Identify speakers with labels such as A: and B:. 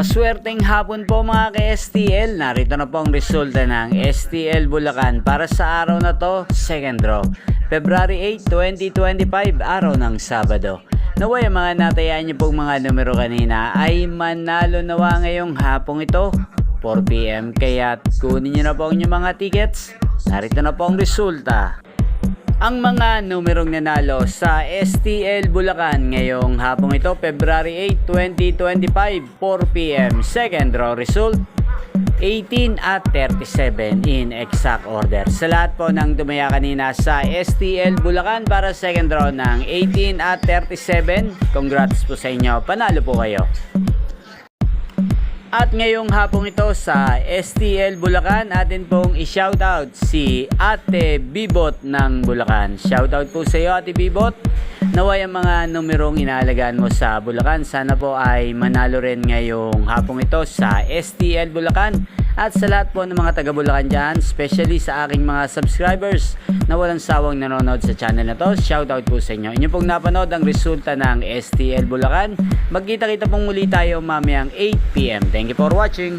A: Maswerteng hapon po mga ka-STL. Narito na po ang resulta ng STL Bulacan para sa araw na to, second draw. February 8, 2025, araw ng Sabado. Naway ang mga natayaan niyo pong mga numero kanina ay manalo nawa ngayong hapong ito, 4 PM. Kaya kunin niyo na po ang inyong mga tickets. Narito na po ang resulta. Ang mga numerong nanalo sa STL Bulacan ngayong hapong ito, February 8, 2025, 4 PM. Second draw result, 18 at 37 in exact order. Sa lahat po ng tumaya kanina sa STL Bulacan para second draw ng 18 at 37, congrats po sa inyo. Panalo po kayo. At ngayong hapong ito sa STL Bulacan, atin pong i-shoutout si Ate Bibot ng Bulacan. Shoutout po sa iyo, Ate Bibot. Naway ang mga numerong inaalagaan mo sa Bulacan, sana po ay manalo rin ngayong hapong ito sa STL Bulacan. At sa lahat po ng mga taga Bulacan dyan, especially sa aking mga subscribers na walang sawang nanonood sa channel na to, shoutout po sa inyo. Inyo pong napanood ang resulta ng STL Bulacan. Magkita-kita pong muli tayo mamayang 8 PM. Thank you for watching.